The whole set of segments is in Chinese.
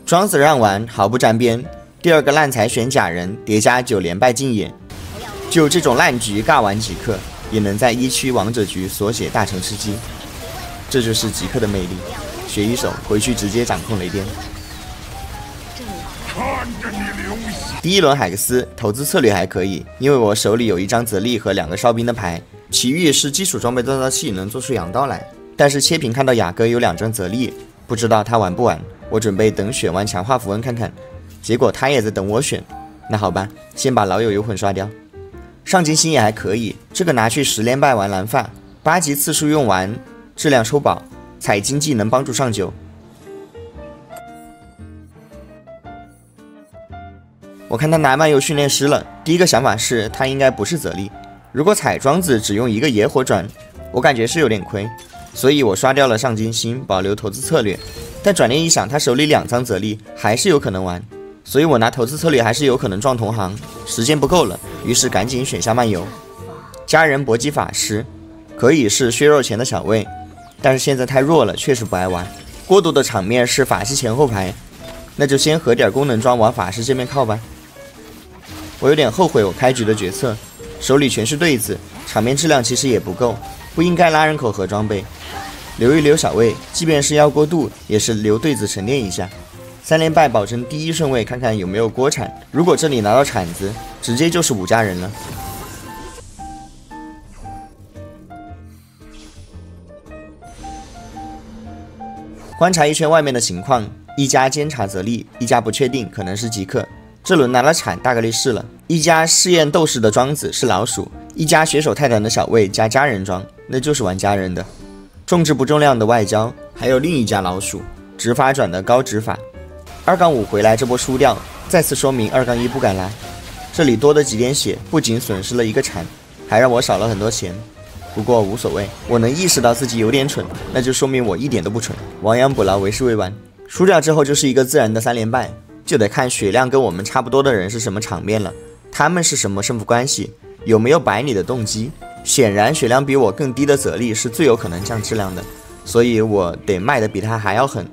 庄子让完毫不沾边，第二个烂财选假人，叠加9连败竞野，就这种烂局尬完极客，也能在1区王者局所写大成吃鸡，这就是极客的魅力。学一手回去直接掌控雷电。第一轮海克斯投资策略还可以，因为我手里有一张泽利和2个哨兵的牌，其余是基础装备锻造器能做出羊刀来。但是切屏看到雅哥有2张泽利，不知道他玩不玩，我准备等选完强化符文看看，结果他也在等我选。那好吧，先把老友游魂刷掉。上金星也还可以，这个拿去10连败玩蓝发，8级次数用完，质量抽宝，采经济能帮助上9。我看他拿漫游训练师了，第一个想法是他应该不是泽利。如果采庄子只用1个野火转，我感觉是有点亏，所以我刷掉了上金星，保留投资策略。但转念一想，他手里2张泽利还是有可能玩，所以我拿投资策略还是有可能撞同行，时间不够了，于是赶紧选下漫游。家人搏击法师可以是削弱前的小卫，但是现在太弱了，确实不爱玩。过渡的场面是法系前后排，那就先合点功能装往法师这边靠吧。我有点后悔我开局的决策，手里全是对子，场面质量其实也不够，不应该拉人口和装备，留一留小卫，即便是要过渡，也是留对子沉淀一下。3连败保证第1顺位，看看有没有锅铲。如果这里拿到铲子，直接就是5家人了。观察一圈外面的情况，一家监察泽利，一家不确定，可能是极客。这轮拿了铲，大概率是了。一家试验斗士的庄子是老鼠，一家血手泰坦的小卫加家人装，那就是玩家人的。重质不重量的外交，还有另一家老鼠，执法转的高执法。2-5回来这波输掉，再次说明2-1不敢来。这里多的几点血，不仅损失了1个铲，还让我少了很多钱。不过无所谓，我能意识到自己有点蠢，那就说明我一点都不蠢。亡羊补牢，为时未晚。输掉之后就是一个自然的3连败，就得看血量跟我们差不多的人是什么场面了，他们是什么胜负关系，有没有摆你的动机。显然血量比我更低的泽利是最有可能降质量的，所以我得卖的比他还要狠。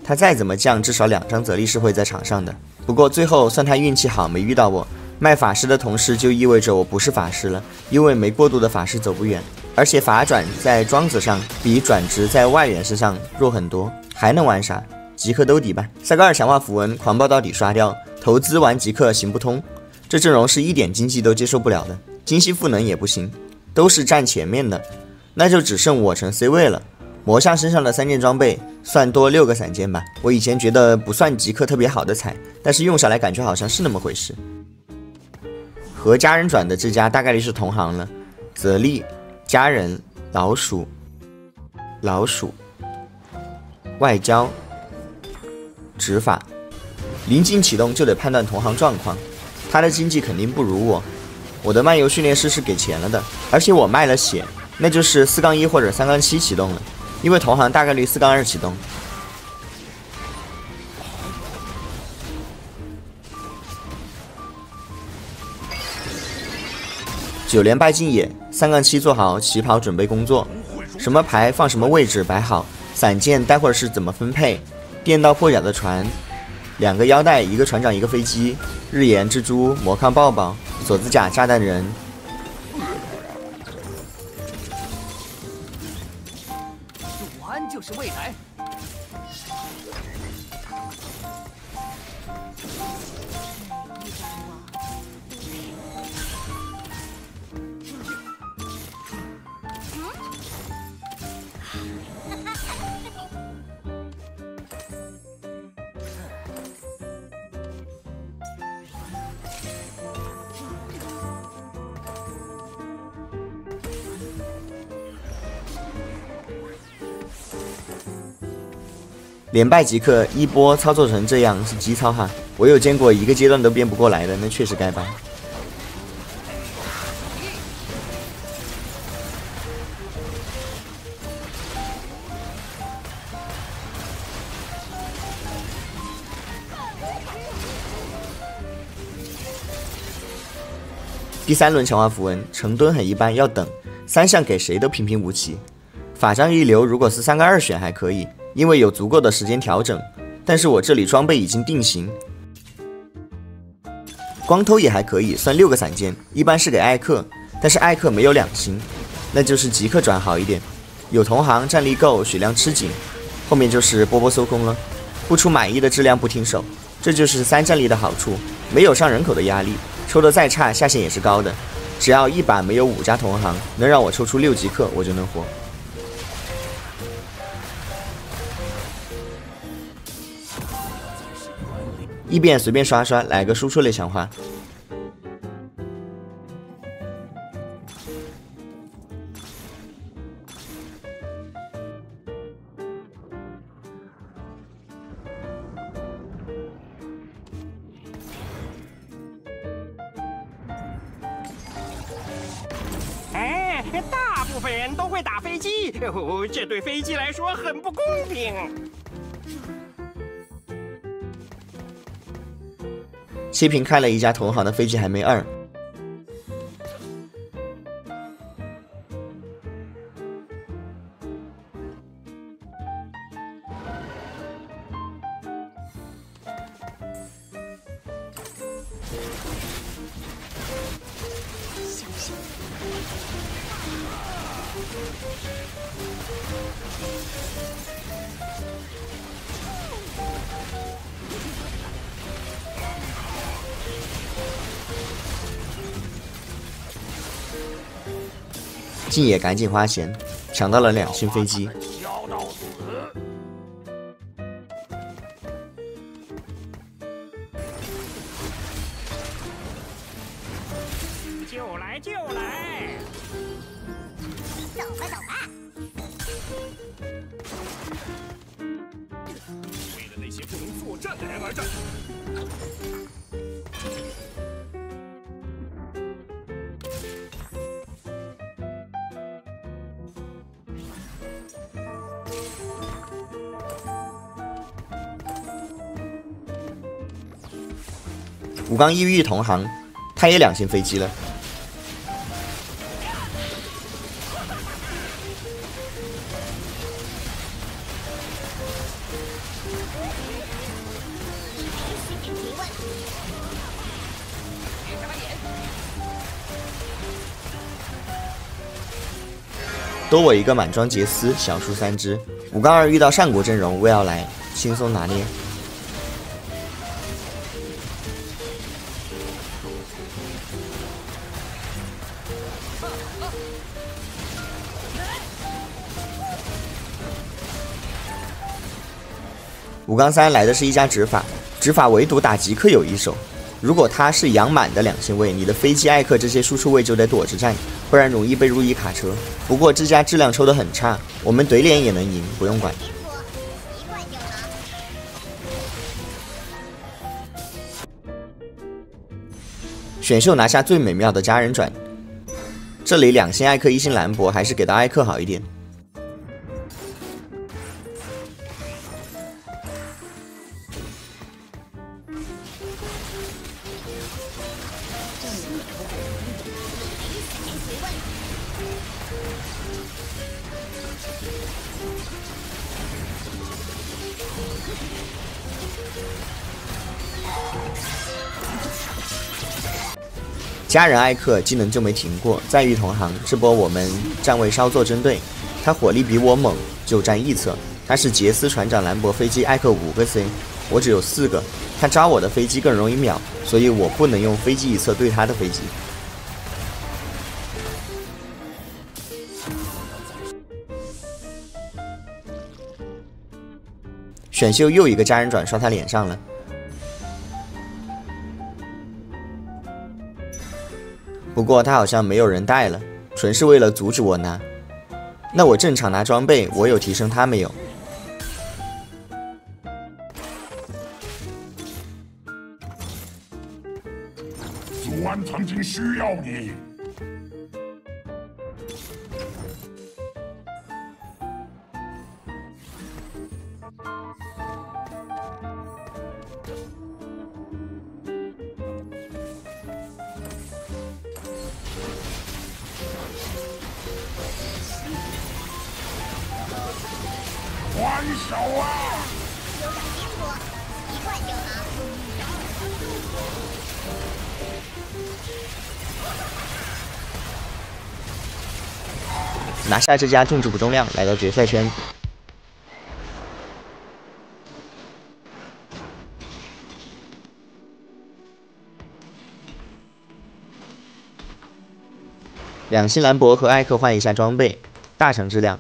他再怎么降，至少2张泽利是会在场上的。不过最后算他运气好，没遇到我。卖法师的同时就意味着我不是法师了，因为没过渡的法师走不远，而且法转在庄子上比转职在外援身上弱很多，还能玩啥？极客兜底吧。3个2强化符文狂暴到底刷掉，投资玩极客行不通。这阵容是1点经济都接受不了的，精细赋能也不行，都是站前面的，那就只剩我成 C 位了。魔像身上的3件装备算多6个散件吧，我以前觉得不算极客特别好的彩，但是用下来感觉好像是那么回事。和家人转的这家大概率是同行了，泽利、家人、老鼠、外交、执法，临近启动就得判断同行状况，他的经济肯定不如我，我的漫游训练师是给钱了的，而且我卖了血，那就是4-1或者3-7启动了，因为同行大概率4-2启动。9连败竞野，3-7做好起跑准备工作，什么牌放什么位置摆好，散件待会儿是怎么分配，电到破甲的船，2个腰带，1个船长，1个飞机，日炎蜘蛛，魔抗抱抱，锁子甲炸弹人。入安就是未来。连败即刻一波操作成这样是机操哈，我有见过1个阶段都编不过来的，那确实该掰。第3轮强化符文，成吨很一般，要等3项给谁都平平无奇。法杖一流，如果是3-2选还可以，因为有足够的时间调整。但是我这里装备已经定型。光头也还可以，算6个散件，一般是给艾克，但是艾克没有2星，那就是极客转好一点。有同行，战力够，血量吃紧，后面就是波波搜空了。不出满意的质量不停手，这就是3战力的好处，没有上人口的压力，抽的再差下限也是高的。只要一把没有5加同行，能让我抽出6极客，我就能活。一边随便刷刷，来个输出类强化。哎，大部分人都会打飞机，这对飞机来说很不公平。七平开了一架同行的飞机还没2。晋野赶紧花钱抢到了2星飞机。就来就来，走吧走吧。为了那些不能作战的人而战。武刚一遇同行，他也2星飞机了。多我一个满装杰斯，小输3只。武刚2遇到上国阵容，我要来轻松拿捏。武刚3来的是一家执法，执法唯独打极客有一手。如果他是养满的2星位，你的飞机、艾克这些输出位就得躲着站，不然容易被如意卡车。不过这家质量抽得很差，我们怼脸也能赢，不用管。选秀拿下最美妙的家人转，这里2星艾克1星兰博，还是给到艾克好一点。家人艾克技能就没停过，再遇同行，这波我们站位稍作针对，他火力比我猛，就站一侧。他是杰斯船长兰博飞机艾克5个 C， 我只有4个，他招我的飞机更容易秒，所以我不能用飞机一侧对他的飞机。选秀又一个家人转刷他脸上了。不过他好像没有人带了，纯是为了阻止我拿。那我正常拿装备，我有提升，他没有。祖安曾经需要你。还手啊！有点颠簸。拿下这家重质不重量，来到决赛圈。两星兰博和艾克换一下装备，大成质量。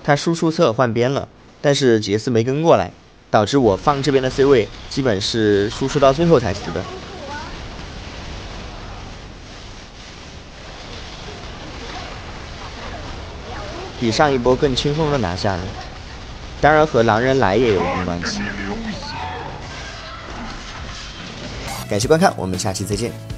他输出侧换边了，但是杰斯没跟过来，导致我放这边的 C 位基本是输出到最后才死的。比上一波更轻松的拿下了，当然和狼人来也有一定关系。感谢观看，我们下期再见。